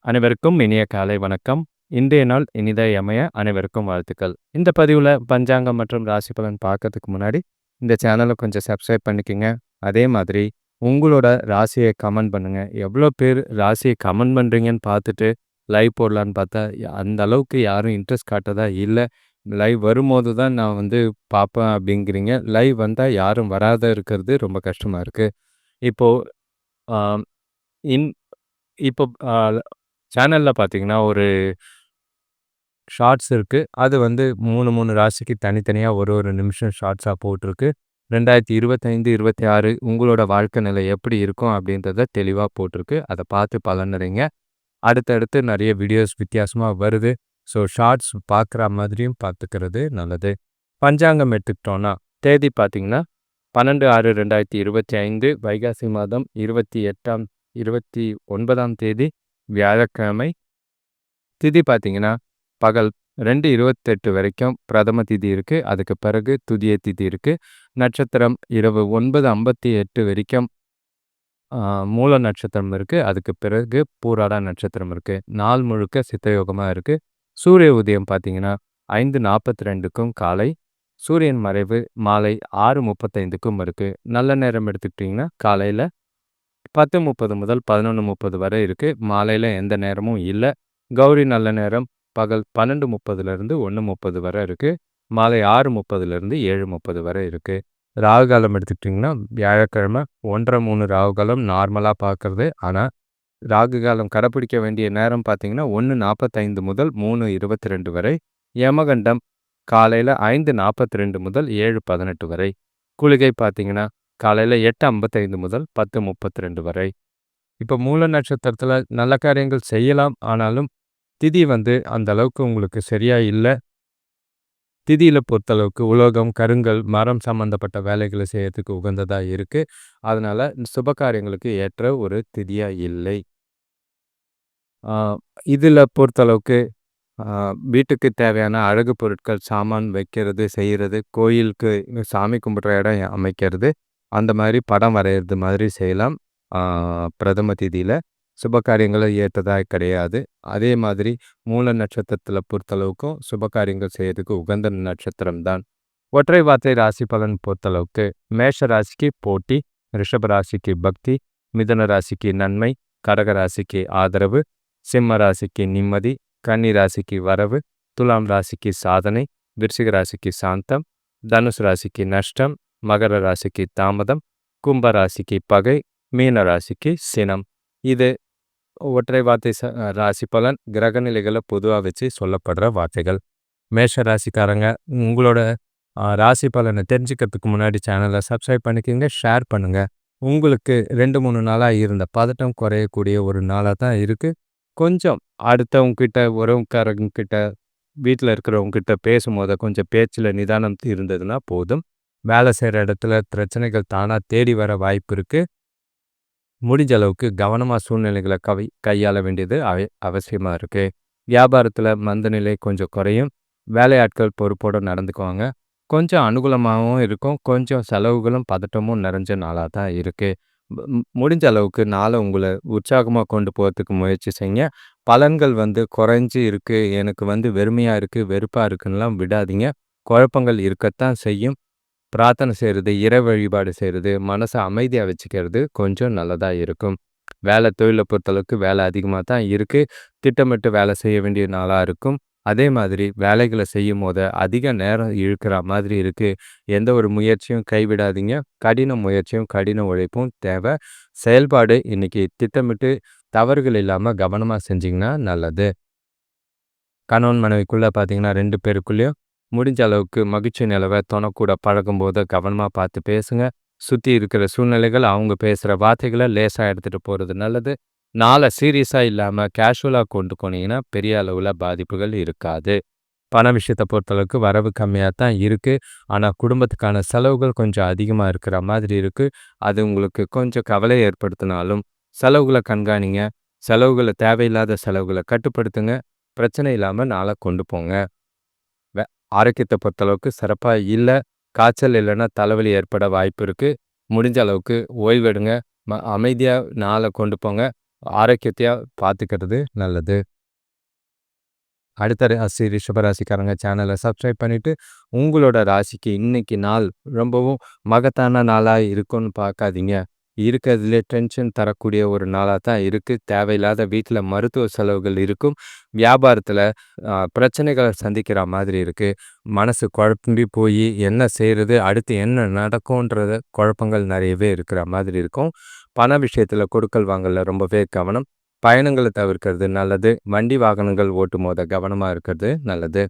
அனைவருக்கும் இனிய காலை வணக்கம். இன்றைய நாள் இனிதாய் அமைய அனைவருக்கும் வாழ்த்துக்கள். இந்த பதிவுல பஞ்சாங்கம் மற்றும் ராசி பலன் பார்க்கறதுக்கு முன்னாடி, இந்த சேனல கொஞ்சம் சப்ஸ்கிரைப் பண்ணிக்கங்க. அதே மாதிரி உங்களோட ராசிய கமெண்ட் பண்ணுங்க. எவ்வளோ பேர் ராசிய கமெண்ட் பண்றீங்கன்னு பார்த்துட்டு, லைவ் போடலான்னு பார்த்தா, அந்த அளவுக்கு யாரும் இன்ட்ரெஸ்ட் காட்டுறதா இல்ல. லைவ் வரும்போது தான் நான் பார்ப்பேன் அப்படிங்கிறீங்க. லைவ் வந்தா யாரும் வராத இருக்கிறது ரொம்ப கஷ்டமா இருக்கு. இப்போ ஆ இன் இப்போ சேனல்ல பார்த்தீங்கன்னா, ஒரு ஷார்ட்ஸ் இருக்கு. அது 3 ராசிக்கு தனித்தனியா ஒரு நிமிஷம் ஷார்ட்ஸா போட்டிருக்கு. 2025, 26 உங்களோட வாழ்க்கை நிலை எப்படி இருக்கும் அப்படின்றத தெளிவா போட்டிருக்கு. அத பார்த்து பலனடைங்க. அடுத்தடுத்து நிறைய வீடியோஸ் வித்தியாசமா வருது. ஸோ ஷார்ட்ஸ் பார்க்குற மாதிரியும் பார்த்துக்கிறது நல்லது. பஞ்சாங்கம் எடுத்துக்கிட்டோம்னா, தேதி பார்த்தீங்கன்னா 12/6/2025 வைகாசி மாதம் 29ஆம் தேதி வியாழக்கிழமை. திதி பார்த்தீங்கன்னா, பகல் 2:28 வரைக்கும் பிரதம திதி இருக்கு. அதுக்கு பிறகு துதிய திதி இருக்கு. நட்சத்திரம் இரவு 9:58 வரைக்கும் மூல நட்சத்திரம் இருக்கு. அதுக்கு பிறகு பூராட நட்சத்திரம் இருக்கு. நாள் முழுக்க சித்தயோகமா இருக்கு. சூரிய உதயம் பார்த்தீங்கன்னா 5:42க்கும் காலை. சூரியன் மறைவு மாலை 6:35க்கும் இருக்கு. நல்ல நேரம் எடுத்துக்கிட்டிங்கன்னா, காலையில 10:30 முதல் 11:30 வரை இருக்கு. மாலையில எந்த நேரமும் இல்ல. கௌரி நல்ல நேரம் பகல் 12:30லேருந்து 1:30 வரை இருக்கு. மாலை 6:30லேருந்து 7:30 வரை இருக்கு. ராகு காலம் எடுத்துக்கிட்டிங்கன்னா, வியாழக்கிழமை 1:30 ராகு காலம் நார்மலாக பார்க்குறது. ஆனால் ராகு காலம் கடைப்பிடிக்க வேண்டிய நேரம் பார்த்தீங்கன்னா 1:45 முதல் 3:22 வரை. யமகண்டம் காலையில் 5:42 முதல் 7:18 வரை. குளிகை பார்த்தீங்கன்னா காலையில் 8:55 முதல் 10:32 வரை. இப்போ மூல நட்சத்திரத்தில் நல்ல காரியங்கள் செய்யலாம். ஆனாலும் திதி அந்த அளவுக்கு உங்களுக்கு சரியா இல்லை. திதியில பொறுத்தளவுக்கு உலோகம், கருங்கல், மரம் சம்பந்தப்பட்ட வேலைகளை செய்யறதுக்கு உகந்ததா இருக்கு. அதனால சுப காரியங்களுக்கு ஏற்ற ஒரு திதியா இல்லை. இதில் பொறுத்தளவுக்கு வீட்டுக்கு தேவையான அழகு பொருட்கள் சாமான் வைக்கிறது, செய்கிறது, கோயிலுக்கு சாமி கும்பிட்ற இடம் அமைக்கிறது, அந்த மாதிரி படம் வரைகிறது மாதிரி செய்யலாம். பிரதம திதியில் சுப காரியங்களை ஏற்றதாக கிடையாது. அதே மாதிரி மூல நட்சத்திரத்தில் பொறுத்தளவுக்கும் சுப காரியங்கள் செய்யறதுக்கு உகந்த நட்சத்திரம் தான். ஒற்றை வார்த்தை ராசி பலன் பொறுத்தளவுக்கு மேஷ ராசிக்கு போட்டி, ரிஷப ராசிக்கு பக்தி, மிதுன ராசிக்கு நன்மை, கடக ராசிக்கு ஆதரவு, சிம்ம ராசிக்கு நிம்மதி, கன்னி ராசிக்கு வரவு, துலாம் ராசிக்கு சாதனை, விருச்சிக ராசிக்கு சாந்தம், தனுசு ராசிக்கு நஷ்டம், மகர ராசிக்கு தாமதம், கும்ப ராசிக்கு பகை, மீன ராசிக்கு சினம். இது ஒற்றை வார்த்தை ராசி பலன். கிரகநிலைகளை பொதுவாக வச்சு சொல்லப்படுற வார்த்தைகள். மேஷ ராசிக்காரங்க உங்களோட ராசி பலனை தெரிஞ்சுக்கிறதுக்கு முன்னாடி சேனலை சப்ஸ்கிரைப் பண்ணிக்கோங்க, ஷேர் பண்ணுங்கள். உங்களுக்கு 2-3 நாளாக இருந்த பதட்டம் குறையக்கூடிய ஒரு நாளாக தான் இருக்குது. கொஞ்சம் அடுத்தவங்கக்கிட்ட, உறவுக்காரங்கிட்ட, வீட்டில் இருக்கிறவங்கக்கிட்ட பேசும்போது கொஞ்சம் பேச்சில் நிதானம் இருந்ததுன்னா போதும். வேலை செய்கிற இடத்துல பிரச்சனைகள் தானாக தேடி வர வாய்ப்பு இருக்குது. முடிஞ்ச அளவுக்கு கவனமாக சூழ்நிலைகளை கையாள வேண்டியது அவசியமாக இருக்குது. வியாபாரத்தில் மந்தநிலை கொஞ்சம் குறையும். வேலையாட்கள் பொறுப்போடு நடந்துக்குவாங்க. கொஞ்சம் அனுகூலமாகவும் இருக்கும். கொஞ்சம் செலவுகளும் பதட்டமும் நிறைஞ்ச நாளாக தான் இருக்குது. முடிஞ்ச அளவுக்கு நாளை உங்களை உற்சாகமாக கொண்டு போகிறதுக்கு முயற்சி செய்யுங்க. பலன்கள் குறைஞ்சி இருக்குது, எனக்கு வெறுமையாக இருக்குது, வெறுப்பாக இருக்குன்னெலாம் விடாதீங்க. குழப்பங்கள் இருக்கத்தான் செய்யும். பிரார்த்தனை செய்கிறது, இறை வழிபாடு செய்கிறது, மனசை அமைதியாக வச்சுக்கிறது கொஞ்சம் நல்லதாக இருக்கும். வேலை தொழிலை பொறுத்தளவுக்கு வேலை அதிகமாக தான் இருக்குது. திட்டமிட்டு வேலை செய்ய வேண்டிய நாளாக இருக்கும். அதே மாதிரி வேலைகளை செய்யும் போது அதிக நேரம் இழுக்கிற மாதிரி இருக்குது. எந்த ஒரு முயற்சியும் கைவிடாதீங்க. கடின முயற்சியும் கடின உழைப்பும் தேவை. செயல்பாடு இன்றைக்கி திட்டமிட்டு தவறுகள் இல்லாமல் கவனமாக செஞ்சிங்கன்னா நல்லது. கணவன் மனைவிக்குள்ளே பார்த்தீங்கன்னா 2 பேருக்குள்ளேயும் முடிஞ்ச அளவுக்கு மகிழ்ச்சி நிலவை துணைக்கூட பழகும்போது கவனமாக பார்த்து பேசுங்க. சுற்றி இருக்கிற சூழ்நிலைகள் அவங்க பேசுகிற வார்த்தைகளை லேசாக எடுத்துகிட்டு போகிறது நல்லது. நாளை சீரியஸாக இல்லாமல் கேஷுவலாக கொண்டு போனீங்கன்னா பெரிய அளவில் பாதிப்புகள் இருக்காது. பண விஷயத்தை பொறுத்தளவுக்கு வரவு கம்மியாக தான் இருக்குது. ஆனால் குடும்பத்துக்கான செலவுகள் கொஞ்சம் அதிகமாக இருக்கிற மாதிரி இருக்குது. அது உங்களுக்கு கொஞ்சம் கவலை ஏற்படுத்தினாலும் செலவுகளை கண்காணிங்க. செலவுகளை தேவையில்லாத செலவுகளை கட்டுப்படுத்துங்க. பிரச்சனை இல்லாமல் நாளை கொண்டு போங்க. ஆரோக்கியத்தை பொறுத்தளவுக்கு சிறப்பாக இல்லை. காய்ச்சல் இல்லைன்னா தலைவலி ஏற்பட வாய்ப்பு இருக்குது. முடிஞ்ச அளவுக்கு ஓய்வெடுங்க. அமைதியாக நாளை கொண்டு போங்க. ஆரோக்கியத்தையா பார்த்துக்கிறது நல்லது. அடுத்த ராசி ரிஷபராசிக்காரங்க சேனலை சப்ஸ்கிரைப் பண்ணிட்டு, உங்களோட ராசிக்கு இன்னைக்கு நாள் ரொம்பவும் மகத்தான நாளா இருக்கும்னு பார்க்காதீங்க. இருக்கிறதுலே டென்ஷன் தரக்கூடிய ஒரு நாளா தான் இருக்கு. தேவையில்லாத வீட்ல மருத்துவ செலவுகள் இருக்கும். வியாபாரத்துல பிரச்சனைகள சந்திக்கிற மாதிரி இருக்கு. மனசு குழம்பி போயி என்ன செய்றது? அடுத்து என்ன நடக்கும்ன்றத குழப்பங்கள் நிறையவே இருக்கிற மாதிரி இருக்கும். பண விஷயத்துல கொடுக்கல் வாங்கல்ல ரொம்பவே கவனம். பயணங்கள தவிர்க்கிறது நல்லது. வண்டி வாகனங்கள் ஓட்டும்போது கவனமா இருக்கிறது நல்லது.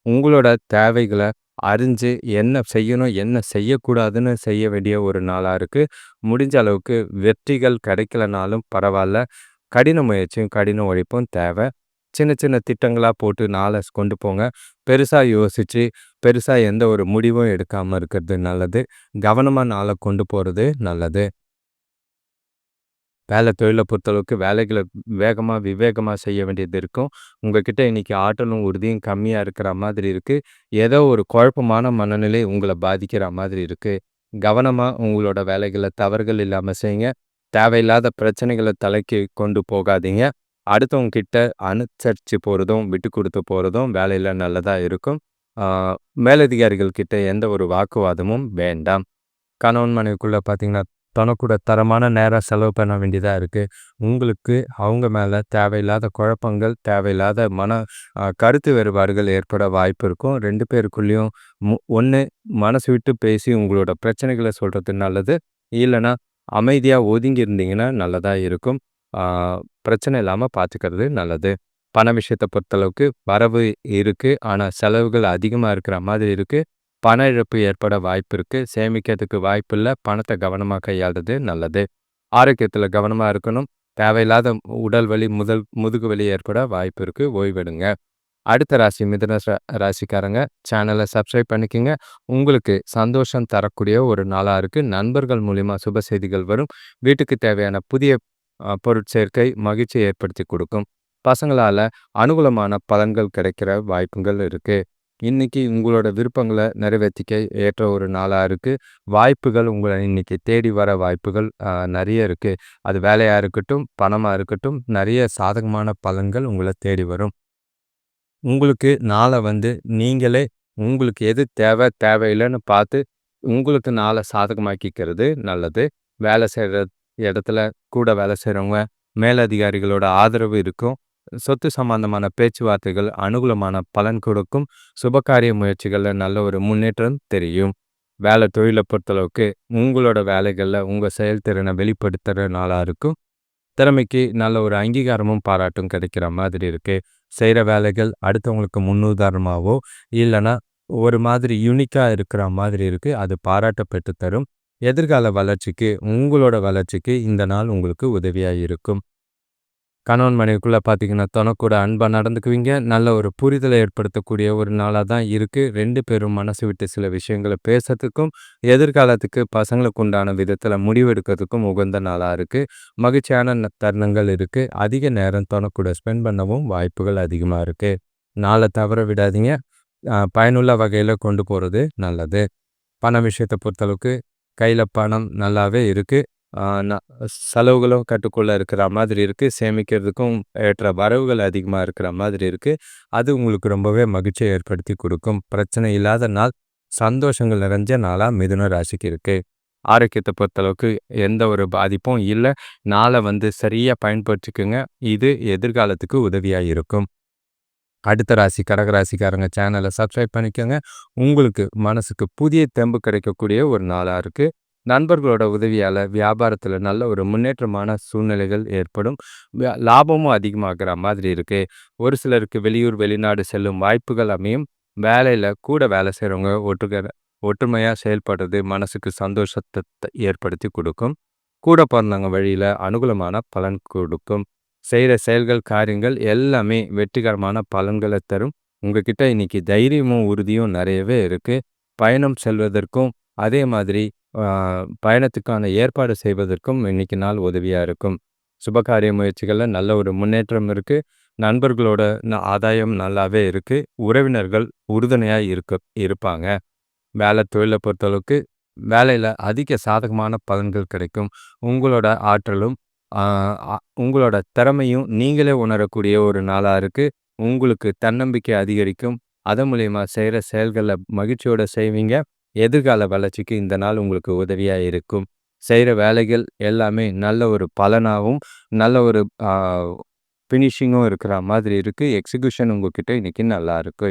உங்களோட தேவைகள அறிஞ்சு என்ன செய்யணும், என்ன செய்யக்கூடாதுன்னு செய்ய வேண்டிய ஒரு நாளா இருக்கு. முடிஞ்ச அளவுக்கு வெற்றிகள் கிடைக்கலனாலும் பரவால்ல. கடின முயற்சியும், கடின உழைப்பும் தேவை. சின்ன சின்ன திட்டங்களா போட்டு நாள கொண்டு போங்க. பெருசா யோசிச்சு, பெருசா எந்த ஒரு முடிவும் எடுக்காம இருக்கிறது நல்லது. கவனமா நாள கொண்டு போறது நல்லது. வேலை தொழில பொறுத்தளவுக்கு வேலைகள வேகமா, விவேகமா செய்ய வேண்டியது இருக்கும். உங்ககிட்ட இன்னைக்கு ஆற்றலும், உறுதியும் கம்மியா இருக்கிற மாதிரி இருக்கு. ஏதோ ஒரு குழப்பமான மனநிலை உங்கள பாதிக்கிற மாதிரி இருக்கு. கவனமா உங்களோட வேலைகள தவறுகள் இல்லாம செய்யுங்க. தேவையில்லாத பிரச்சனைகள தலைக்கு கொண்டு போகாதீங்க. அடுத்தவங்க கிட்ட அனுசரிச்சு போறதும், விட்டு குடுத்து போறதும் வேலையில நல்லதா இருக்கும். ஆ மேலதிகாரிகள் கிட்ட எந்த ஒரு வாக்குவாதமும் வேண்டாம். கணவன் மனைவிக்குள்ள பார்த்தீங்கன்னா, தனக்கூட தரமான நேரம் செலவு பண்ண வேண்டியதா இருக்கு. உங்களுக்கு அவங்க மேல தேவையில்லாத குழப்பங்கள், தேவையில்லாத கருத்து வேறுபாடுகள் ஏற்பட வாய்ப்பு இருக்கும். 2 பேருக்குள்ளேயும் ஒண்ணு மனசு விட்டு பேசி உங்களோட பிரச்சனைகள சொல்றது நல்லது. இல்லன்னா அமைதியா ஒதுங்கி இருந்தீங்கன்னா நல்லதா இருக்கும். ஆ பிரச்சனை இல்லாம பார்த்துக்கிறது நல்லது. பண விஷயத்த பொறுத்தளவுக்கு வரவு இருக்கு. ஆனா செலவுகள் அதிகமா இருக்கிற மாதிரி இருக்கு. பண இழப்பு ஏற்பட வாய்ப்பு இருக்கு. சேமிக்கிறதுக்கு வாய்ப்பில்ல. பணத்த கவனமா கையாள்றது நல்லது. ஆரோக்கியத்துல கவனமா இருக்கணும். தேவையில்லாத உடல் வலி, முதுகு வலி ஏற்பட வாய்ப்பு இருக்கு. ஓய்வெடுங்க. அடுத்த ராசி மிதுன ராசிக்காரங்க சேனலை சப்ஸ்கிரைப் பண்ணிக்கங்க. உங்களுக்கு சந்தோஷம் தரக்கூடிய ஒரு நாளா இருக்கு. நண்பர்கள் மூலியமா சுப செய்திகள் வரும். வீட்டுக்கு தேவையான புதிய பொருட்சேர்க்கை மகிழ்ச்சியை ஏற்படுத்தி கொடுக்கும். பசங்களால அனுகூலமான பலன்கள் கிடைக்கிற வாய்ப்புகள் இருக்கு. இன்னைக்கு உங்களோட விருப்பங்கள நிறைவேற்றிக்க ஏற்ற ஒரு நாளா இருக்கு. வாய்ப்புகள் உங்கள இன்னைக்கு தேடி வர வாய்ப்புகள் நெறைய இருக்கு. அது வேலையா இருக்கட்டும், பணமா இருக்கட்டும், நெறைய சாதகமான பலன்கள் உங்கள தேடி வரும். உங்களுக்கு நாள நீங்களே உங்களுக்கு எது தேவை, தேவையில்லன்னு பார்த்து, உங்களுக்கு நாள சாதகமாக்கிக்கிறது நல்லது. வேலை செய்ற இடத்துல கூட வேலை செய்றவங்க, மேலதிகாரிகளோட ஆதரவு இருக்கும். சொத்து சம்பந்தமான பேச்சுவார்த்தைகள் அனுகூலமான பலன் கொடுக்கும். சுபகாரிய முயற்சிகள்ல நல்ல ஒரு முன்னேற்றம் தெரியும். வேலை தொழில பொறுத்தளவுக்கு, உங்களோட வேலைகள்ல உங்க செயல்திறனை வெளிப்படுத்துற நாளா இருக்கும். திறமைக்கு நல்ல ஒரு அங்கீகாரமும் பாராட்டும் கிடைக்கிற மாதிரி இருக்கு. செய்கிற வேலைகள் அடுத்தவங்களுக்கு முன்னுதாரணமாவோ இல்லைன்னா ஒரு மாதிரி யூனிக்கா இருக்கிற மாதிரி இருக்கு. அது பாராட்ட பெற்று தரும். எதிர்கால வளர்ச்சிக்கு உங்களோட வளர்ச்சிக்கு இந்த நாள் உங்களுக்கு உதவியா இருக்கும். கணவன் மனைவிக்குள்ள பார்த்தீங்கன்னா, தனக்கூட அன்பா நடந்துக்குவீங்க. நல்ல ஒரு புரிதலை ஏற்படுத்தக்கூடிய ஒரு நாளா தான் இருக்கு. 2 பேரும் மனசு விட்டு சில விஷயங்கள பேசறதுக்கும், எதிர்காலத்துக்கு பசங்களுக்கு உண்டான விதத்துல முடிவெடுக்கிறதுக்கும் உகந்த நாளா இருக்கு. மகிழ்ச்சியான தருணங்கள் இருக்கு. அதிக நேரம் தனக்கூட ஸ்பெண்ட் பண்ணவும் வாய்ப்புகள் அதிகமா இருக்கு. நாள தவற விடாதீங்க. பயனுள்ள வகையில கொண்டு போறது நல்லது. பண விஷயத்த பொறுத்தளவுக்கு கையில பணம் நல்லாவே இருக்கு. ஆ ந செலவுகளும் கட்டுக்குள்ள இருக்கிற மாதிரி இருக்கு. சேமிக்கிறதுக்கும் ஏற்ற வரவுகள் அதிகமா இருக்கிற மாதிரி இருக்கு. அது உங்களுக்கு ரொம்பவே மகிழ்ச்சியை ஏற்படுத்தி கொடுக்கும். பிரச்சனை இல்லாத நாள், சந்தோஷங்கள் நிறைஞ்ச நாளா மிதுன ராசிக்கு இருக்கு. ஆரோக்கியத்த பொறுத்தளவுக்கு எந்த ஒரு பாதிப்பும் இல்ல. நாள சரியா பயன்படுத்திக்கங்க. இது எதிர்காலத்துக்கு உதவியா இருக்கும். அடுத்த ராசி கடகராசிக்காரங்க சேனலை சப்ஸ்கிரைப் பண்ணிக்கோங்க. உங்களுக்கு மனசுக்கு புதிய தெம்பு கிடைக்கக்கூடிய ஒரு நாளா இருக்கு. நண்பர்களோட உதவியால வியாபாரத்துல நல்ல ஒரு முன்னேற்றமான சூழ்நிலைகள் ஏற்படும். லாபமும் அதிகமாகிற மாதிரி இருக்கு. ஒரு சிலருக்கு வெளியூர், வெளிநாடு செல்லும் வாய்ப்புகள் அமையும். வேலையில கூட வேலை செய்றவங்க ஒற்றுமையா செயல்படுறது மனசுக்கு சந்தோஷத்தை ஏற்படுத்தி கொடுக்கும். கூட பிறந்தவங்க வழியில அனுகூலமான பலன் கொடுக்கும். செய்கிற செயல்கள், காரியங்கள் எல்லாமே வெற்றிகரமான பலன்களை தரும். உங்ககிட்ட இன்னைக்கு தைரியமும் உறுதியும் நிறையவே இருக்கு. பயணம் செல்வதற்கும் அதே மாதிரி பயணத்துக்கான ஏற்பாடு செய்வதற்கும் இன்னைக்கு நாள் உதவியா இருக்கும். சுபகாரிய முயற்சிகள்ல நல்ல ஒரு முன்னேற்றம் இருக்கு. நண்பர்களோட ஆதாயம் நல்லாவே இருக்கு. உறவினர்கள் உறுதுணையா இருப்பாங்க. வேலை தொழிலை பொறுத்தளவுக்கு வேலையில அதிக சாதகமான பலன்கள் கிடைக்கும். உங்களோட ஆற்றலும் ஆ அ உங்களோட திறமையும் நீங்களே உணரக்கூடிய ஒரு நாளா இருக்கு. உங்களுக்கு தன்னம்பிக்கை அதிகரிக்கும். அதன் மூலியமா செய்ற செயல்கள மகிழ்ச்சியோட செய்வீங்க. எதிர்கால வளர்ச்சிக்கு இந்த நாள் உங்களுக்கு உதவியா இருக்கும். செய்ற வேலைகள் எல்லாமே நல்ல ஒரு பலனாவும், நல்ல ஒரு ஆ ஃபினிஷிங்கும் இருக்கிற மாதிரி இருக்கு. எக்ஸிகியூஷன் உங்ககிட்ட இன்னைக்கு நல்லா இருக்கு.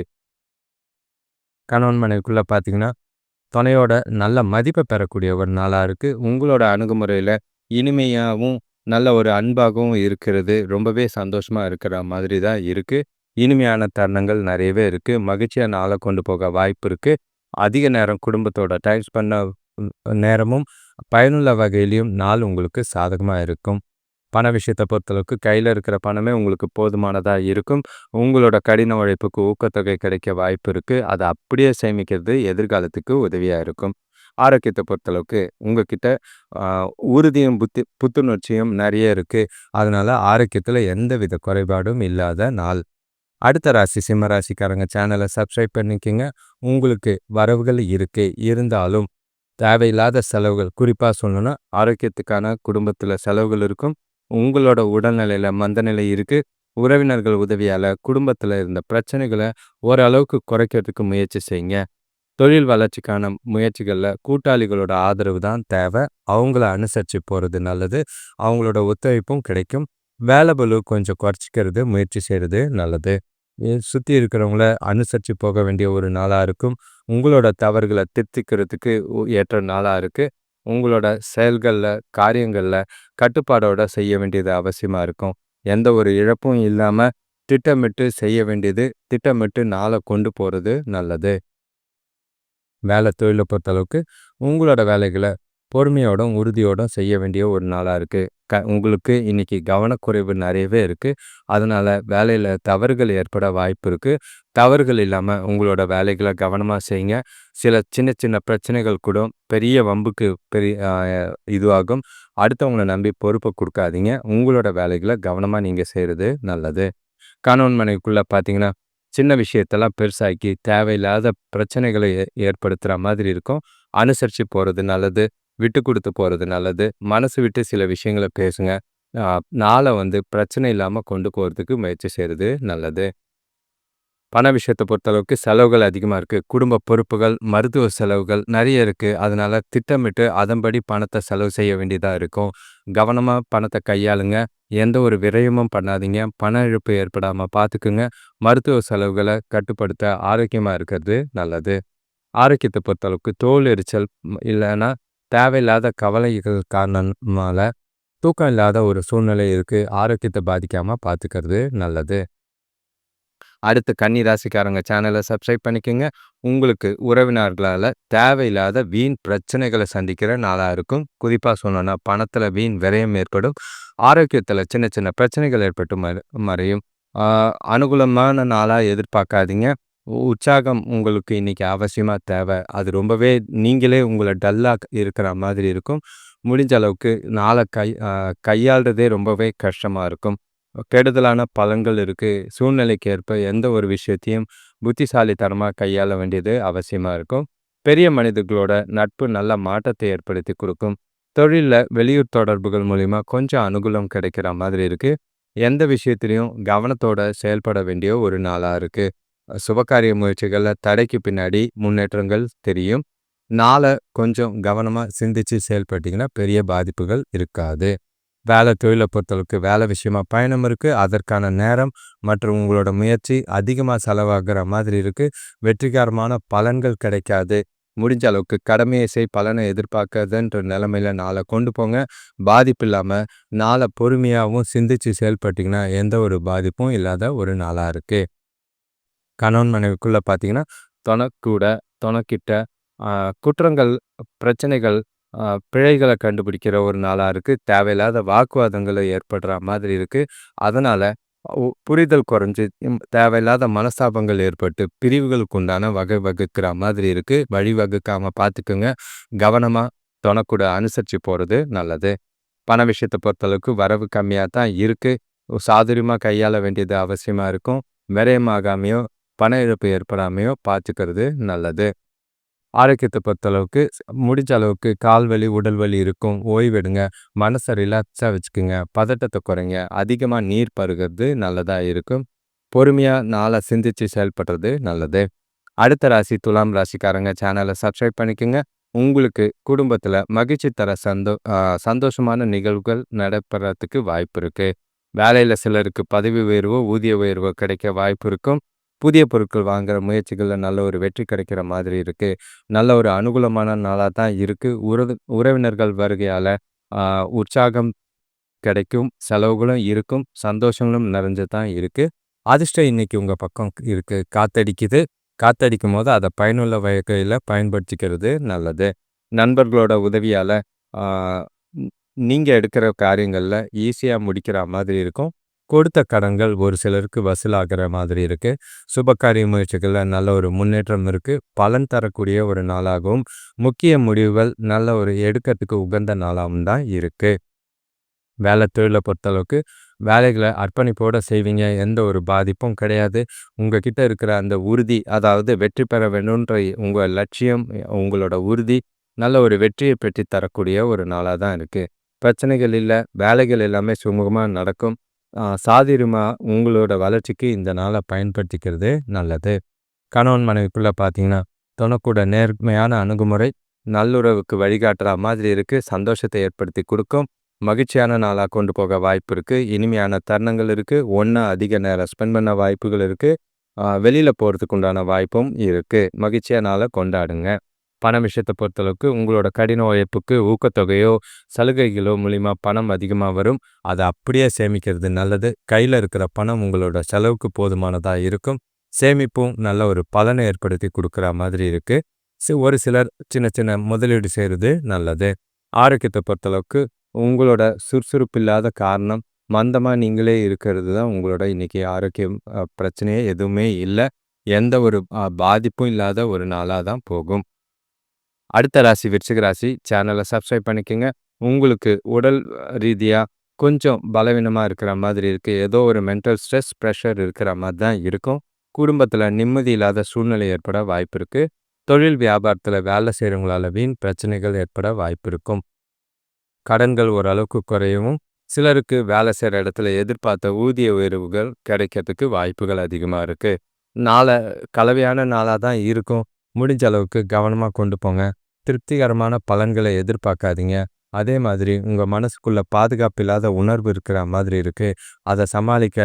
கணவன் மனைவிக்குள்ள பார்த்தீங்கன்னா, துணையோட நல்ல மதிப்ப பெறக்கூடிய ஒரு நாளா இருக்கு. உங்களோட அணுகுமுறையில இனிமையாவும், நல்ல ஒரு அன்பாகவும் இருக்கிறது. ரொம்பவே சந்தோஷமா இருக்கிற மாதிரி தான் இருக்கு. இனிமையான தருணங்கள் நிறையவே இருக்கு. மகிழ்ச்சியா நாள கொண்டு போக வாய்ப்பு இருக்கு. அதிக நேரம் குடும்பத்தோட டைம் ஸ்பெண்ட் நேரமும் பயனுள்ள வகையிலயும் நாள் உங்களுக்கு சாதகமா இருக்கும். பண விஷயத்த பொறுத்தளவுக்கு கையில இருக்கிற பணமே உங்களுக்கு போதுமானதா இருக்கும். உங்களோட கடின உழைப்புக்கு ஊக்கத்தொகை கிடைக்க வாய்ப்பு இருக்கு. அத அப்படியே சேமிக்கிறது எதிர்காலத்துக்கு உதவியா இருக்கும். ஆரோக்கியத்த பொறுத்தளவுக்கு உங்ககிட்ட அ உறுதியும், புத்துணர்ச்சியும் நெறைய இருக்கு. அதனால ஆரோக்கியத்துல எந்தவித குறைபாடும் இல்லாத நாள். அடுத்த ராசி சிம்ம ராசிக்காரங்க சேனல சப்ஸ்கிரைப் பண்ணிக்கங்க. உங்களுக்கு வரவுகள் இருக்கு. இருந்தாலும் தேவையில்லாத செலவுகள் குறிப்பா சொல்லணும்னா, ஆரோக்கியத்துக்கான குடும்பத்தில செலவுகள் இருக்கும். உங்களோட உடல்நிலையில மந்தநிலை இருக்கு. உறவினர்கள் உதவியால குடும்பத்தில இருந்த பிரச்சனைகள ஓரளவுக்கு குறைக்கிறதுக்கு முயற்சி செய்யுங்க. தொழில் வளர்ச்சிக்கான முயற்சிகள்ல கூட்டாளிகளோட ஆதரவு தான் தேவை. அவங்கள அனுசரிச்சு போறது நல்லது. அவங்களோட ஒத்துழைப்பும் கிடைக்கும். வேலை பளு கொஞ்சம் குறைச்சிக்கிறது முயற்சி செய்றது நல்லது. சுத்தி இருக்கிறவங்கள அனுசரிச்சு போக வேண்டிய ஒரு நாளா இருக்கும். உங்களோட தவறுகள திருத்திக்கிறதுக்கு ஏற்ற நாளா இருக்கு. உங்களோட செயல்கள்ல, காரியங்கள்ல கட்டுப்பாடோட செய்ய வேண்டியது அவசியமா இருக்கும். எந்த ஒரு இழப்பும் இல்லாம திட்டமிட்டு செய்ய வேண்டியது, திட்டமிட்டு நாள கொண்டு போறது நல்லது. வேலை தொழில பொறுத்தளவுக்கு உங்களோட வேலைகள பொறுமையோடும், உறுதியோடும் செய்ய வேண்டிய ஒரு நாளா இருக்கு. உங்களுக்கு இன்னைக்கு கவனக்குறைவு நிறையவே இருக்கு. அதனால வேலையில தவறுகள் ஏற்பட வாய்ப்பு இருக்கு. தவறுகள் இல்லாம உங்களோட வேலைகள கவனமா செய்யுங்க. சில சின்ன சின்ன பிரச்சனைகள் கூட பெரிய வம்புக்கு இதுவாகும். அடுத்தவங்கள நம்பி பொறுப்ப குடுக்காதீங்க. உங்களோட வேலைகள கவனமா நீங்க செய்றது நல்லது. கணவன் மனைவிக்குள்ள பார்த்தீங்கன்னா, சின்ன விஷயத்தெல்லாம் பெருசாக்கி தேவையில்லாத பிரச்சனைகளை ஏற்படுத்துற மாதிரி இருக்கும். அனுசரிச்சு போறது நல்லது. விட்டு குடுத்து போறது நல்லது. மனசு விட்டு சில விஷயங்கள பேசுங்க. அ நாள பிரச்சனை இல்லாம கொண்டு போறதுக்கு முயற்சி செய்றது நல்லது. பண விஷயத்த பொறுத்தளவுக்கு செலவுகள் அதிகமா இருக்கு. குடும்ப பொறுப்புகள், மருத்துவ செலவுகள் நெறைய இருக்கு. அதனால திட்டமிட்டு அதன்படி பணத்த செலவு செய்ய வேண்டியதா இருக்கும். கவனமா பணத்த கையாளுங்க. எந்த ஒரு விரயமும் பண்ணாதீங்க. பண இழப்பு ஏற்படாம பார்த்துக்குங்க. மருத்துவ செலவுகள கட்டுப்படுத்த ஆரோக்கியமா இருக்கிறது நல்லது. ஆரோக்கியத்த பொறுத்தளவுக்கு தோல் எரிச்சல் இல்லன்னா தேவையில்லாத கவலைகள் காரணமால தூக்கம் இல்லாத ஒரு சூழ்நிலை இருக்கு. ஆரோக்கியத்த பாதிக்காம பார்த்துக்கிறது நல்லது. அடுத்து கன்னி ராசிக்காரங்க சேனலை சப்ஸ்கிரைப் பண்ணிக்கோங்க. உங்களுக்கு உறவினர்களால தேவையில்லாத வீண் பிரச்சனைகளை சந்திக்கிற நாளா இருக்கும். குறிப்பா சொல்லணும்னா பணத்துல வீண் விரயம் ஏற்படும். ஆரோக்கியத்துல சின்ன சின்ன பிரச்சனைகள் ஏற்பட்டு மறையும். அனுகூலமான நாளா எதிர்பார்க்காதீங்க. உற்சாகம் உங்களுக்கு இன்னைக்கு அவசியமா தேவை. அது ரொம்பவே நீங்களே உங்களை டல்லா இருக்கிற மாதிரி இருக்கும். முடிஞ்ச அளவுக்கு நாளை கையாளுறதே ரொம்பவே கஷ்டமா இருக்கும். கெடுதலான பலன்கள் இருக்கு. சூழ்நிலைக்கு ஏற்ப எந்த ஒரு விஷயத்தையும் புத்திசாலித்தனமா கையாள வேண்டியது அவசியமா இருக்கும். பெரிய மனிதர்களோட நட்பு நல்ல மாற்றத்தை ஏற்படுத்தி கொடுக்கும். தொழில்ல வெளியூர் தொடர்புகள் மூலியமா கொஞ்சம் அனுகூலம் கிடைக்கிற மாதிரி இருக்கு. எந்த விஷயத்திலையும் கவனத்தோட செயல்பட வேண்டிய ஒரு நாளா இருக்கு. சுபகாரிய முயற்சிகள்ல தடைக்கு பின்னாடி முன்னேற்றங்கள் தெரியும். நாள கொஞ்சம் கவனமா சிந்திச்சு செயல்பட்டீங்கன்னா பெரிய பாதிப்புகள் இருக்காது. வேலை தொழிலை பொறுத்தளவுக்கு வேலை விஷயமா பயணம் இருக்கு. அதற்கான நேரம் மற்றும் உங்களோட முயற்சி அதிகமா செலவாகிற மாதிரி இருக்கு. வெற்றிகரமான பலன்கள் கிடைக்காது. முடிஞ்ச அளவுக்கு கடமையை செய் பலனை எதிர்பார்க்காதன்ற நிலைமையில நாளை கொண்டு போங்க. பாதிப்பு இல்லாம நாளை பொறுமையாகவும் சிந்திச்சு செயல்பட்டீங்கன்னா எந்த ஒரு பாதிப்பும் இல்லாத ஒரு நாளா இருக்கு. கணவன் மனைவிக்குள்ள பார்த்தீங்கன்னா தொணக்கூட தொணக்கிட்ட குற்றங்கள், பிரச்சனைகள், பிழைகளை கண்டுபிடிக்கிற ஒரு நாளா இருக்கு. தேவையில்லாத வாக்குவாதங்கள் ஏற்படுற மாதிரி இருக்கு. அதனால புரிதல் குறைஞ்சு தேவையில்லாத மனஸ்தாபங்கள் ஏற்பட்டு பிரிவுகளுக்கு உண்டான வகை வகுக்கிற மாதிரி இருக்கு. வழிவகுக்காம பார்த்துக்குங்க. கவனமா தொணக்கூட அனுசரிச்சு போறது நல்லது. பண விஷயத்தை பொறுத்தளவுக்கு வரவு கம்மியாக தான் இருக்கு. சாதுரியமா கையாள வேண்டியது அவசியமா இருக்கும். விரயமாகாமையோ பண இழப்பு ஏற்படாமையோ பார்த்துக்கிறது நல்லது. ஆரோக்கியத்த பொறுத்தளவுக்கு முடிஞ்ச அளவுக்கு கால் வலி, உடல் வலி இருக்கும். ஓய்வெடுங்க. மனச ரிலாக்ஸா வச்சுக்குங்க. பதட்டத்த குறைங்க. அதிகமா நீர் பருகுறது நல்லதா இருக்கும். பொறுமையா நாள சிந்திச்சு செயல்படுறது நல்லது. அடுத்த ராசி துலாம் ராசிக்காரங்க சேனலை சப்ஸ்கிரைப் பண்ணிக்கோங்க. உங்களுக்கு குடும்பத்தில் மகிழ்ச்சி தர சந்தோஷமான நிகழ்வுகள் நடைபெறத்துக்கு வாய்ப்பு இருக்கு. வேலையில் சிலருக்கு பதவி உயர்வோ ஊதிய உயர்வோ கிடைக்க வாய்ப்பு இருக்கும். புதிய பொருட்கள் வாங்குற முயற்சிகளில் நல்ல ஒரு வெற்றி கிடைக்கிற மாதிரி இருக்கு. நல்ல ஒரு அனுகூலமான நாளாக தான் இருக்கு. உறவினர்கள் வருகையால் உற்சாகம் கிடைக்கும். செலவுகளும் இருக்கும். சந்தோஷங்களும் நிறைஞ்சு தான் இருக்கு. அதிர்ஷ்டம் இன்னைக்கு உங்கள் பக்கம் இருக்கு. காத்தடிக்குது. காத்தடிக்கும் போது அதை பயனுள்ள வகையில் பயன்படுத்திக்கிறது நல்லது. நண்பர்களோட உதவியால் நீங்கள் எடுக்கிற காரியங்களில் ஈஸியாக முடிக்கிற மாதிரி இருக்கும். கொடுத்த கடன்கள் ஒரு சிலருக்கு வசூலாகிற மாதிரி இருக்குது. சுபகாரிய முயற்சிகளில் நல்ல ஒரு முன்னேற்றம் இருக்குது. பலன் தரக்கூடிய ஒரு நாளாகவும் முக்கிய முடிவுகள் நல்ல ஒரு எடுக்கிறதுக்கு உகந்த நாளாகவும் தான் இருக்குது. வேலை தொழிலை பொறுத்தளவுக்கு வேலைகளை அர்ப்பணிப்போடு செய்வீங்க. எந்த ஒரு பாதிப்பும் கிடையாது. உங்ககிட்ட இருக்கிற அந்த உறுதி, அதாவது வெற்றி பெற வேணுன்ற உங்கள் லட்சியம், உங்களோட உறுதி நல்ல ஒரு வெற்றியை பெற்று தரக்கூடிய ஒரு நாளாக தான் இருக்குது. பிரச்சனைகள் இல்லை. வேலைகள் எல்லாமே சுமூகமாக நடக்கும். சாதுரியமாக உங்களோட வளர்ச்சிக்கு இந்த நாளை பயன்படுத்திக்கிறது நல்லது. கணவன் மனைவிக்குள்ளே பார்த்தீங்கன்னா தொணக்கூட நேர்மையான அணுகுமுறை நல்லுறவுக்கு வழிகாட்டுற மாதிரி இருக்குது. சந்தோஷத்தை ஏற்படுத்தி கொடுக்கும். மகிழ்ச்சியான நாளாக கொண்டு போக வாய்ப்பு இருக்குது. இனிமையான தருணங்கள் இருக்குது. ஒன்றா அதிக நேரம் ஸ்பெண்ட் பண்ண வாய்ப்புகள் இருக்குது. வெளியில் போகிறதுக்கு உண்டான வாய்ப்பும் இருக்குது. மகிழ்ச்சியான நாளை கொண்டாடுங்க. பண விஷயத்தை பொறுத்தளவுக்கு உங்களோட கடின உழைப்புக்கு ஊக்கத்தொகையோ சலுகைகளோ மூலிமா பணம் அதிகமாக வரும். அதை அப்படியே சேமிக்கிறது நல்லது. கையில் இருக்கிற பணம் உங்களோட செலவுக்கு போதுமானதாக இருக்கும். சேமிப்பும் நல்ல ஒரு பலனை ஏற்படுத்தி கொடுக்குற மாதிரி இருக்குது. ஒரு சிலர் சின்ன சின்ன முதலீடு செய்கிறது நல்லது. ஆரோக்கியத்தை பொறுத்தளவுக்கு உங்களோட சுறுசுறுப்பு இல்லாத காரணம் மந்தமாக நீங்களே இருக்கிறது தான் உங்களோட இன்றைக்கி ஆரோக்கியம். பிரச்சனையே எதுவுமே இல்லை. எந்த ஒரு பாதிப்பும் இல்லாத ஒரு நாளாக தான் போகும். அடுத்த ராசி விருச்சிக ராசி சேனலை சப்ஸ்கிரைப் பண்ணிக்கோங்க. உங்களுக்கு உடல் ரீதியாக கொஞ்சம் பலவீனமாக இருக்கிற மாதிரி இருக்குது. ஏதோ ஒரு மென்டல் ஸ்ட்ரெஸ் ப்ரெஷர் இருக்கிற மாதிரி தான் இருக்கும். குடும்பத்தில் நிம்மதி இல்லாத சூழ்நிலை ஏற்பட வாய்ப்பு இருக்குது. தொழில் வியாபாரத்தில் வேலை செய்கிறவங்களால வீண் பிரச்சனைகள் ஏற்பட வாய்ப்பு இருக்கும். கடன்கள் ஓரளவுக்கு குறையவும் சிலருக்கு வேலை செய்கிற இடத்துல எதிர்பார்த்த ஊதிய உயர்வுகள் கிடைக்கிறதுக்கு வாய்ப்புகள் அதிகமாக இருக்குது. நாளை கலவையான நாளாக தான் இருக்கும். முடிஞ்ச அளவுக்கு கவனமாக கொண்டு போங்க. திருப்திகரமான பலன்களை எதிர்பார்க்காதீங்க. அதே மாதிரி உங்கள் மனசுக்குள்ளே பாதுகாப்பு இல்லாத உணர்வு இருக்கிற மாதிரி இருக்குது. அதை சமாளிக்க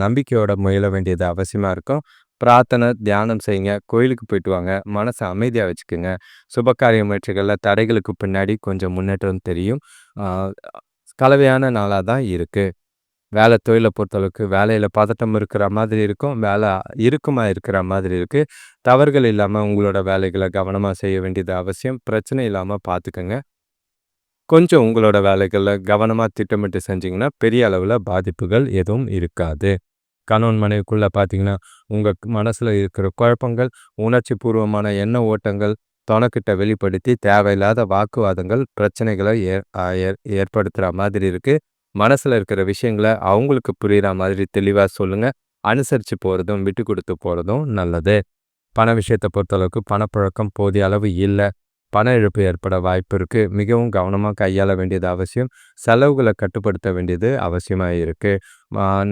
நம்பிக்கையோட முயல வேண்டியது அவசியமாக இருக்கும். பிரார்த்தனை தியானம் செய்யுங்க. கோயிலுக்கு போயிட்டு வாங்க. மனசை அமைதியாக வச்சுக்கோங்க. சுபகாரிய முயற்சிகளில் தடைகளுக்கு பின்னாடி கொஞ்சம் முன்னேற்றம் தெரியும். கலவையான நாளாக தான் இருக்குது. வேலை தொழிலை பொறுத்தளவுக்கு வேலையில் பதட்டம் இருக்கிற மாதிரி இருக்கும். வேலை இறுக்கமாக இருக்கிற மாதிரி இருக்குது. தவறுகள் இல்லாமல் உங்களோட வேலைகளை கவனமாக செய்ய வேண்டியது அவசியம். பிரச்சனை இல்லாமல் பார்த்துக்கங்க. கொஞ்சம் உங்களோட வேலைகளில் கவனமாக திட்டமிட்டு செஞ்சிங்கன்னா பெரிய அளவில் பாதிப்புகள் எதுவும் இருக்காது. கணவன் மனைவிக்குள்ளே பார்த்தீங்கன்னா உங்கள் மனசில் இருக்கிற குழப்பங்கள், உணர்ச்சி பூர்வமான எண்ண ஓட்டங்கள் தொணக்கிட்ட வெளிப்படுத்தி தேவையில்லாத வாக்குவாதங்கள் பிரச்சனைகளை ஏற்படுத்துகிற மாதிரி இருக்குது. மனசில் இருக்கிற விஷயங்களை அவங்களுக்கு புரிகிற மாதிரி தெளிவாக சொல்லுங்கள். அனுசரித்து போகிறதும் விட்டு கொடுத்து போகிறதும் நல்லது. பண விஷயத்தை பொறுத்தளவுக்கு பணப்புழக்கம் போதிய அளவு இல்லை. பண இழப்பு ஏற்பட வாய்ப்பு இருக்குது. மிகவும் கவனமாக கையாள வேண்டியது அவசியம். செலவுகளை கட்டுப்படுத்த வேண்டியது அவசியமாக இருக்குது.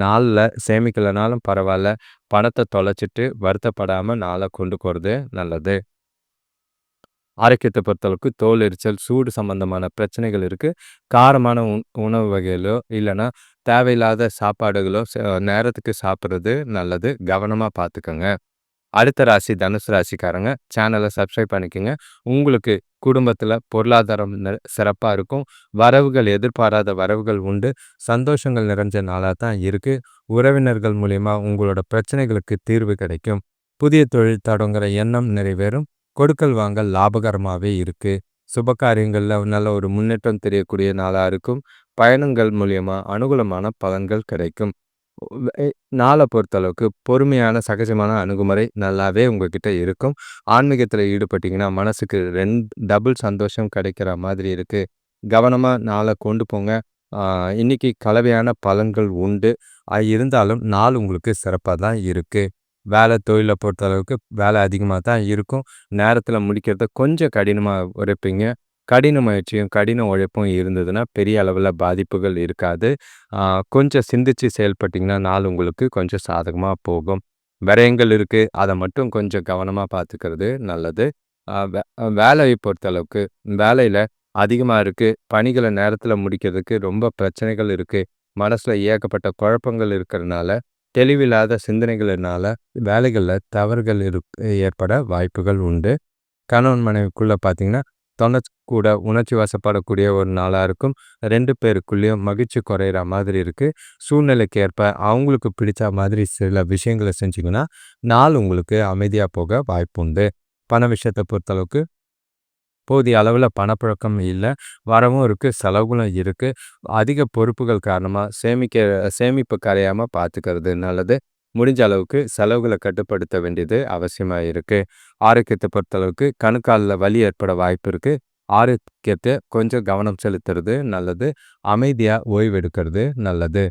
நாளில் சேமிக்கலைனாலும் பரவாயில்ல, பணத்தை தொலைச்சிட்டு வருத்தப்படாமல் நாளை கொண்டு போகிறது நல்லது. ஆரோக்கியத்தை பொறுத்தளவுக்கு தோல் எரிச்சல், சூடு சம்பந்தமான பிரச்சனைகள் இருக்குது. காரமான உணவு வகைகளோ இல்லைன்னா தேவையில்லாத சாப்பாடுகளோ நேரத்துக்கு சாப்பிட்றது நல்லது. கவனமாக பார்த்துக்கோங்க. அடுத்த ராசி தனுசு ராசிக்காரங்க சேனலை சப்ஸ்கிரைப் பண்ணிக்கோங்க. உங்களுக்கு குடும்பத்தில் பொருளாதாரம் சிறப்பாக இருக்கும். வரவுகள் எதிர்பாராத வரவுகள் உண்டு. சந்தோஷங்கள் நிறைஞ்ச நாளாக தான் இருக்குது. உறவினர்கள் மூலிமா உங்களோட பிரச்சனைகளுக்கு தீர்வு கிடைக்கும். புதிய தொழில் தொடங்குற எண்ணம் நிறைவேறும். கொடுக்கல் வாங்கல் லாபகரமாகவே இருக்குது. சுபகாரியங்களில் நல்ல ஒரு முன்னேற்றம் தெரியக்கூடிய நாளாக இருக்கும். பயணங்கள் மூலியமா அனுகூலமான பலன்கள் கிடைக்கும். நாளை பொறுத்தளவுக்கு பொறுமையான சகஜமான அணுகுமுறை நல்லாவே உங்ககிட்ட இருக்கும். ஆன்மீகத்தில் ஈடுபட்டிங்கன்னா மனசுக்கு டபுள் சந்தோஷம் கிடைக்கிற மாதிரி இருக்குது. கவனமாக நாளை கொண்டு போங்க. இன்னைக்கு கலவையான பலன்கள் உண்டு. இருந்தாலும் நாள் உங்களுக்கு சிறப்பாக தான் இருக்குது. வேலை தொழில பொறுத்தளவுக்கு வேலை அதிகமா தான் இருக்கும். நேரத்தில முடிக்கிறத கொஞ்சம் கடினமா உழைப்பீங்க. கடின முயற்சியும், கடின உழைப்பும் இருந்ததுன்னா, பெரிய அளவுல பாதிப்புகள் இருக்காது. ஆ கொஞ்சம் சிந்திச்சு செயல்பட்டீங்கன்னா, நாள் உங்களுக்கு கொஞ்சம் சாதகமா போகும். விரயங்கள் இருக்கு. அத மட்டும் கொஞ்சம் கவனமா பார்த்துக்கிறது நல்லது. அ வே வேலைய பொறுத்தளவுக்கு, வேலையில அதிகமா இருக்கு. பணிகள நேரத்தில முடிக்கிறதுக்கு ரொம்ப பிரச்சனைகள் இருக்கு. மனசுல ஏகப்பட்ட குழப்பங்கள் இருக்கிறனால, தெளிவில்லாத சிந்தனைகளினால வேலைகள்ல தவறுகள் ஏற்பட வாய்ப்புகள் உண்டு. கணவன் மனைவிக்குள்ள பார்த்தீங்கன்னா, கூட உணர்ச்சி வசப்படக்கூடிய ஒரு நாளா இருக்கும். 2 பேருக்குள்ளேயும் மகிழ்ச்சி குறையிற மாதிரி இருக்கு. சூழ்நிலைக்கு ஏற்ப அவங்களுக்கு பிடிச்ச மாதிரி சில விஷயங்கள செஞ்சீங்கன்னா, நாள் உங்களுக்கு அமைதியா போக வாய்ப்புண்டு. பண விஷயத்த பொறுத்தளவுக்கு போதிய அளவுல பணப்புழக்கம் இல்ல. வரவும் இருக்கு, செலவுகளும் இருக்கு. அதிக பொறுப்புகள் காரணமா சேமிப்பு கரையாம பார்த்துக்கிறது நல்லது. முடிஞ்ச அளவுக்கு செலவுகள கட்டுப்படுத்த வேண்டியது அவசியமா இருக்கு. ஆரோக்கியத்த பொறுத்தளவுக்கு கணுக்கால்ல வலி ஏற்பட வாய்ப்பு இருக்கு. ஆரோக்கியத்த கொஞ்சம் கவனம் செலுத்துறது நல்லது. அமைதியா ஓய்வெடுக்கிறது நல்லது.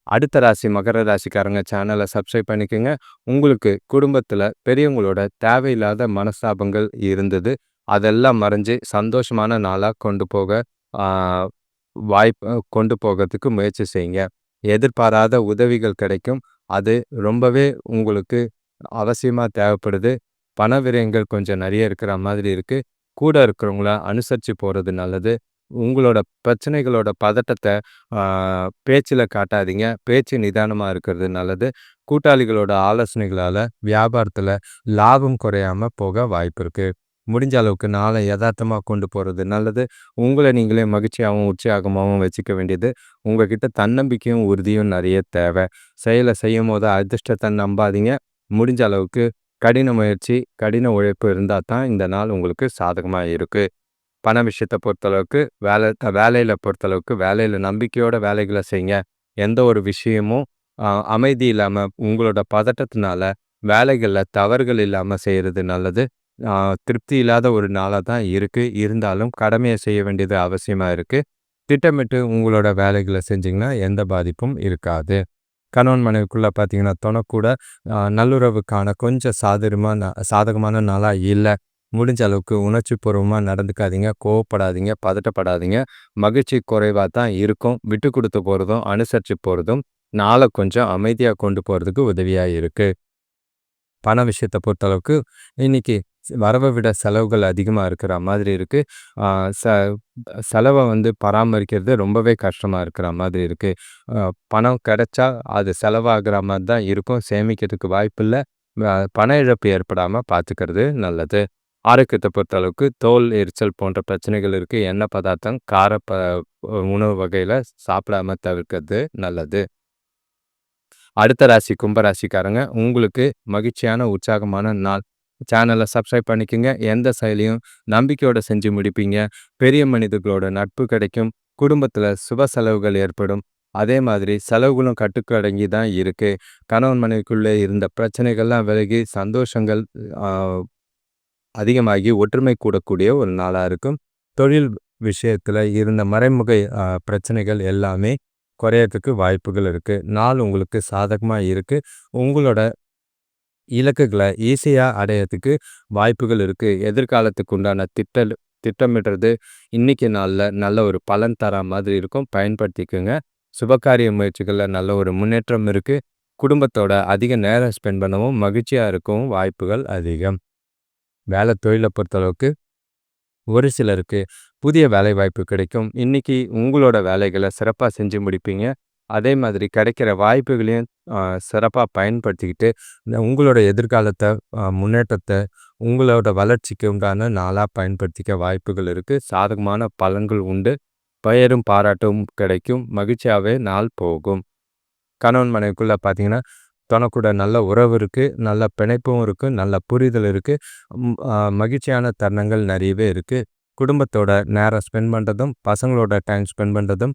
அடுத்த ராசி மகர ராசிக்காரங்க சேனலை சப்ஸ்கிரைப் பண்ணிக்கோங்க. உங்களுக்கு குடும்பத்தில் பெரியவங்களோட தேவையில்லாத மனஸ்தாபங்கள் இருந்தது. அதெல்லாம் மறைஞ்சு சந்தோஷமான நாளாக கொண்டு போக கொண்டு போகிறதுக்கு முயற்சி செய்யுங்க. எதிர்பாராத உதவிகள் கிடைக்கும். அது ரொம்பவே உங்களுக்கு அவசியமாக தேவைப்படுது. பண விரயங்கள் கொஞ்சம் நிறைய இருக்கிற மாதிரி இருக்கு. கூட இருக்கிறவங்கள அனுசரித்து போகிறது நல்லது. உங்களோட பிரச்சனைகளோட பதட்டத்தை பேச்சில் காட்டாதீங்க. பேச்சு நிதானமாக இருக்கிறது நல்லது. கூட்டாளிகளோட ஆலோசனைகளால் வியாபாரத்தில் லாபம் குறையாம போக வாய்ப்பு இருக்கு. முடிஞ்ச அளவுக்கு நாளை யதார்த்தமாக கொண்டு போகிறது நல்லது. உங்களை நீங்களே மகிழ்ச்சியாகவும் உற்சாகமாகவும் வச்சுக்க வேண்டியது. உங்ககிட்ட தன்னம்பிக்கையும் உறுதியும் நிறைய தேவை. செயலை செய்யும் போது அதிர்ஷ்டத்தை நம்பாதீங்க. முடிஞ்ச அளவுக்கு கடின முயற்சி, கடின உழைப்பு இருந்தால் தான் இந்த நாள் உங்களுக்கு சாதகமாக இருக்குது. பண விஷயத்த பொறுத்தளவுக்கு வேலையில பொறுத்தளவுக்கு வேலையில நம்பிக்கையோட வேலைகள செய்யுங்க. எந்த ஒரு விஷயமும் அமைதி இல்லாம உங்களோட பதட்டத்தினால வேலைகள்ல தவறுகள் இல்லாம செய்றது நல்லது. அ திருப்தி இல்லாத ஒரு நாளா தான் இருக்கு. இருந்தாலும் கடமைய செய்ய வேண்டியது அவசியமா இருக்கு. திட்டமிட்டு உங்களோட வேலைகள செஞ்சீங்கன்னா, எந்த பாதிப்பும் இருக்காது. கணவன் மனைவிக்குள்ள பார்த்தீங்கன்னா, தொணக்கூட நல்லுறவுக்கான கொஞ்சம் சாதகமான நாளா இல்ல. முடிஞ்ச அளவுக்கு உணர்ச்சிபூர்வமா நடந்துக்காதீங்க. கோவப்படாதீங்க, பதட்டப்படாதீங்க. மகிழ்ச்சி குறைவா தான் இருக்கும். விட்டு குடுத்து போறதும், அனுசரிச்சு போறதும் நாள கொஞ்சம் அமைதியா கொண்டு போறதுக்கு உதவியா இருக்கு. பண விஷயத்த பொறுத்தளவுக்கு இன்னைக்கு வரவ விட செலவுகள் அதிகமா இருக்கிற மாதிரி இருக்கு. ஆ ச செலவ பராமரிக்கிறது ரொம்பவே கஷ்டமா இருக்கிற மாதிரி இருக்கு. அ பணம் கிடைச்சா அது செலவாகிற மாரி தான் இருக்கும். சேமிக்கிறதுக்கு வாய்ப்பில்ல. பண இழப்பு ஏற்படாம பார்த்துக்கிறது நல்லது. ஆரோக்கியத்த பொறுத்தளவுக்கு தோல் எரிச்சல் போன்ற பிரச்சனைகள் இருக்கு. எண்ணெய் பதார்த்தம், உணவு வகையில சாப்பிடாம தவிர்க்கிறது நல்லது. அடுத்த ராசி கும்பராசிக்காரங்க, உங்களுக்கு மகிழ்ச்சியான, உற்சாகமான நாள். சேனலை சப்ஸ்கிரைப் பண்ணிக்கங்க. எந்த செயலையும் நம்பிக்கையோட செஞ்சு முடிப்பீங்க. பெரிய மனிதர்களோட நட்பு கிடைக்கும். குடும்பத்துல சுப செலவுகள் ஏற்படும். அதே மாதிரி செலவுகளும் கட்டுக்கடங்கி தான் இருக்கு. கணவன் மனைவிக்குள்ளே இருந்த பிரச்சனைகள்லாம் விலகி சந்தோஷங்கள் ஆ அதிகமாகி ஒற்றுமை கூடக்கூடிய ஒரு நாளா இருக்கும். தொழில் விஷயத்துல இருந்த மறைமுக பிரச்சனைகள் எல்லாமே குறையறதுக்கு வாய்ப்புகள் இருக்கு. நாள் உங்களுக்கு சாதகமா இருக்கு. உங்களோட இலக்குகள ஈஸியா அடையறதுக்கு வாய்ப்புகள் இருக்கு. எதிர்காலத்துக்கு உண்டான திட்டமிடுறது இன்னைக்கு நாள்ல நல்ல ஒரு பலன் தரா மாதிரி இருக்கும். பயன்படுத்திக்கங்க. சுபகாரிய முயற்சிகள்ல நல்ல ஒரு முன்னேற்றம் இருக்கு. குடும்பத்தோட அதிக நேரம் ஸ்பெண்ட் பண்ணவும், மகிழ்ச்சியா இருக்கவும் வாய்ப்புகள் அதிகம். வேலை தொழில பொறுத்தளவுக்கு ஒரு சிலருக்கு புதிய வேலைவாய்ப்பு கிடைக்கும். இன்னைக்கு உங்களோட வேலைகள சிறப்பா செஞ்சு முடிப்பீங்க. அதே மாதிரி கிடைக்கிற வாய்ப்புகளையும் சிறப்பா பயன்படுத்திக்கிட்டு, உங்களோட எதிர்காலத்த முன்னேற்றத்த, உங்களோட வளர்ச்சிக்கு உண்டான நாளா பயன்படுத்திக்க வாய்ப்புகள் இருக்கு. சாதகமான பலன்கள் உண்டு. பெயரும் பாராட்டும் கிடைக்கும். மகிழ்ச்சியாவே நாள் போகும். கணவன் மனைவிக்குள்ள பார்த்தீங்கன்னா, தனக்கூட நல்ல உறவு இருக்கு. நல்ல பிணைப்பும் இருக்கு. நல்ல புரிதல் இருக்கு. மகிழ்ச்சியான தருணங்கள் நிறையவே இருக்கு. குடும்பத்தோட நேரம் ஸ்பெண்ட் பண்ணுறதும், பசங்களோட டைம் ஸ்பெண்ட் பண்ணுறதும்,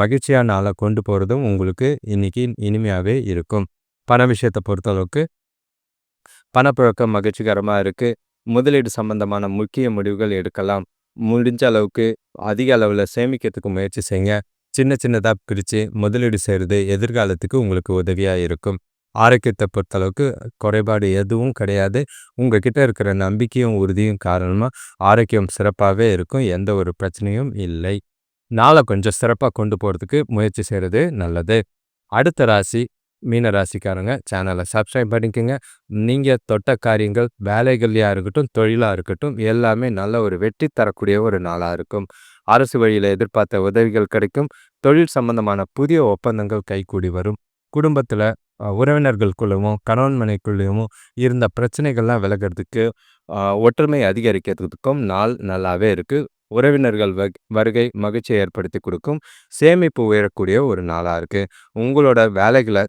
மகிழ்ச்சியான நாள கொண்டு போறதும் உங்களுக்கு இன்னைக்கு இனிமையாவே இருக்கும். பண விஷயத்த பொறுத்தளவுக்கு பணப்புழக்கம் மகிழ்ச்சிகரமா இருக்கு. முதலீடு சம்பந்தமான முக்கிய முடிவுகள் எடுக்கலாம். முடிஞ்ச அளவுக்கு அதிக அளவுல சேமிக்கிறதுக்கு முயற்சி செய்யுங்க. சின்ன சின்னதா பிரிச்சு முதலீடு செய்றது எதிர்காலத்துக்கு உங்களுக்கு உதவியா இருக்கும். ஆரோக்கியத்த பொறுத்தளவுக்கு குறைபாடு எதுவும் கிடையாது. உங்ககிட்ட இருக்கிற நம்பிக்கையும், உறுதியும் காரணமா ஆரோக்கியம் சிறப்பாவே இருக்கும். எந்த ஒரு பிரச்சனையும் இல்லை. நாள கொஞ்சம் சிறப்பா கொண்டு போறதுக்கு முயற்சி செய்றது நல்லது. அடுத்த ராசி மீன ராசிக்காரங்க சேனலை சப்ஸ்கிரைப் பண்ணிக்கங்க. நீங்க தொட்ட காரியங்கள் வேலைகள்லையா இருக்கட்டும், தொழிலா இருக்கட்டும் எல்லாமே நல்ல ஒரு வெற்றி தரக்கூடிய ஒரு நாளா இருக்கும். அரசு வழியில எதிர்பார்த்த உதவிகள் கிடைக்கும். தொழில் சம்பந்தமான புதிய ஒப்பந்தங்கள் கைகூடி வரும். குடும்பத்துல உறவினர்களுக்குள்ளவும் கணவன் மனைவிக்குள்ளவும் இருந்த பிரச்சனைகள்லாம் விலகிறதுக்கு ஒற்றுமை அதிகரிக்கிறதுக்கும் நாள் நல்லாவே இருக்கு. உறவினர்கள் வருகை மகிழ்ச்சியை ஏற்படுத்தி கொடுக்கும். சேமிப்பு உயரக்கூடிய ஒரு நாளா இருக்கு. உங்களோட வேலைகளை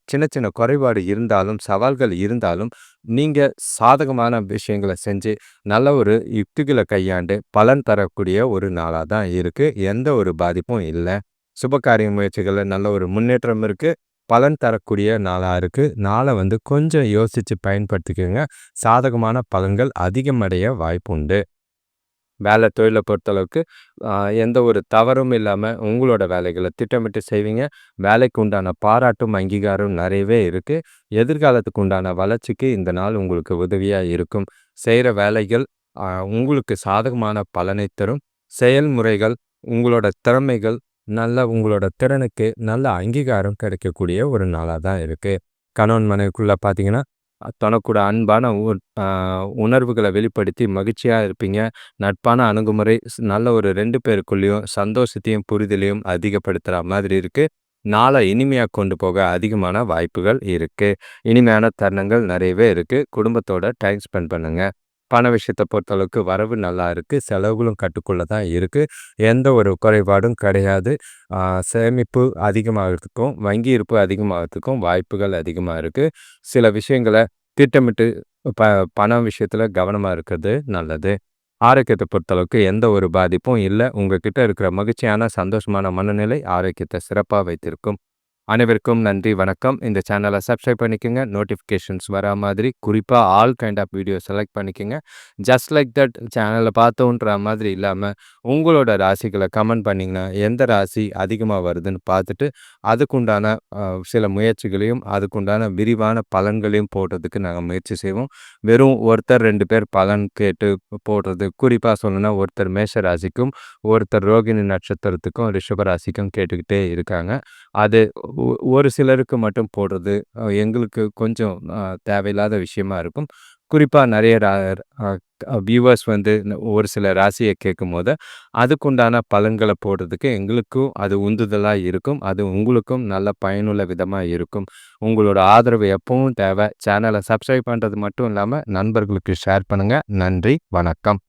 சின்ன சின்ன குறைபாடு இருந்தாலும் சவால்கள் இருந்தாலும் நீங்க சாதகமான விஷயங்களை செஞ்சு நல்ல ஒரு யுக்திகளை கையாண்டு பலன் தரக்கூடிய ஒரு நாளாக தான் இருக்கு. எந்த ஒரு பாதிப்பும் இல்லை. சுபகாரிய முயற்சிகள்ல நல்ல ஒரு முன்னேற்றம் இருக்கு. பலன் தரக்கூடிய நாளா இருக்கு. நாளை கொஞ்சம் யோசிச்சு பயன்படுத்திக்கோங்க. சாதகமான பலன்கள் அதிகமடைய வாய்ப்புண்டு. வேலை தொழிலை பொறுத்தளவுக்கு எந்த ஒரு தவறும் இல்லாமல் உங்களோட வேலைகளை திட்டமிட்டு செய்வீங்க. வேலைக்கு உண்டான பாராட்டும் அங்கீகாரம் நிறையவே இருக்குது. எதிர்காலத்துக்கு உண்டான வளர்ச்சிக்கு இந்த நாள் உங்களுக்கு உதவியாக இருக்கும். செய்கிற வேலைகள் உங்களுக்கு சாதகமான பலனை தரும். செயல்முறைகள் உங்களோட திறமைகள் நல்ல உங்களோட திறனுக்கு நல்ல அங்கீகாரம் கிடைக்கக்கூடிய ஒரு நாளாக தான் இருக்குது. கணவன் மனைவிக்குள்ளே பார்த்தீங்கன்னா தனக்கூட அன்பான உணர்வுகளை வெளிப்படுத்தி மகிழ்ச்சியாக இருப்பீங்க. நட்பான அணுகுமுறை நல்ல ஒரு 2 பேருக்குள்ளேயும் சந்தோஷத்தையும் புரிதலையும் அதிகப்படுத்துகிற மாதிரி இருக்குது. நாளை இனிமையாக கொண்டு போக அதிகமான வாய்ப்புகள் இருக்குது. இனிமையான தருணங்கள் நிறையவே இருக்குது. குடும்பத்தோட டைம் ஸ்பெண்ட் பண்ணுங்கள். பண விஷயத்தை பொறுத்தளவுக்கு வரவு நல்லா இருக்குது. செலவுகளும் கட்டுக்குள்ளே தான் இருக்குது. எந்த ஒரு குறைபாடும் கிடையாது. சேமிப்பு அதிகமாகிறதுக்கும் வங்கி இருப்பு அதிகமாகிறதுக்கும் வாய்ப்புகள் அதிகமாக இருக்குது. சில விஷயங்களை திட்டமிட்டு பண விஷயத்தில் கவனமாக இருக்கிறது நல்லது. ஆரோக்கியத்தை பொறுத்தளவுக்கு எந்த ஒரு பாதிப்பும் இல்லை. உங்ககிட்ட இருக்கிற மகிழ்ச்சியான சந்தோஷமான மனநிலை ஆரோக்கியத்தை சிறப்பாக வைத்திருக்கும். அனைவருக்கும் நன்றி, வணக்கம். இந்த சேனலை சப்ஸ்கிரைப் பண்ணிக்கோங்க. நோட்டிஃபிகேஷன்ஸ் வரா மாதிரி குறிப்பாக all kind of video select பண்ணிக்கோங்க. ஜஸ்ட் லைக் தட் சேனலை பார்த்தோன்ற மாதிரி இல்லாமல் உங்களோட ராசிகளை கமெண்ட் பண்ணிங்கன்னா எந்த ராசி அதிகமாக வருதுன்னு பார்த்துட்டு அதுக்குண்டான சில முயற்சிகளையும் அதுக்குண்டான விரிவான பலன்களையும் போடுறதுக்கு நாங்கள் முயற்சி செய்வோம். வெறும் ஒருத்தர் 2 பேர் பலன் கேட்டு போடுறது, குறிப்பாக சொல்லணும்னா ஒருத்தர் மேஷ ராசிக்கும் ஒருத்தர் ரோகிணி நட்சத்திரத்துக்கும் ரிஷப ராசிக்கும் கேட்டுக்கிட்டே இருக்காங்க. அது ஒரு சிலருக்கு மட்டும் போடுறது எங்களுக்கு கொஞ்சம் தேவையில்லாத விஷயமா இருக்கும். குறிப்பாக நிறைய வியூவர்ஸ் ஒரு சில ராசியை கேட்கும்போது அதுக்குண்டான பலன்களை போடுறதுக்கு எங்களுக்கும் அது உந்துதலாக இருக்கும். அது உங்களுக்கும் நல்ல பயனுள்ள விதமாக இருக்கும். உங்களோட ஆதரவு எப்பவும் தேவை. சேனலை சப்ஸ்கிரைப் பண்ணுறது மட்டும் இல்லாமல் நண்பர்களுக்கு ஷேர் பண்ணுங்கள். நன்றி, வணக்கம்.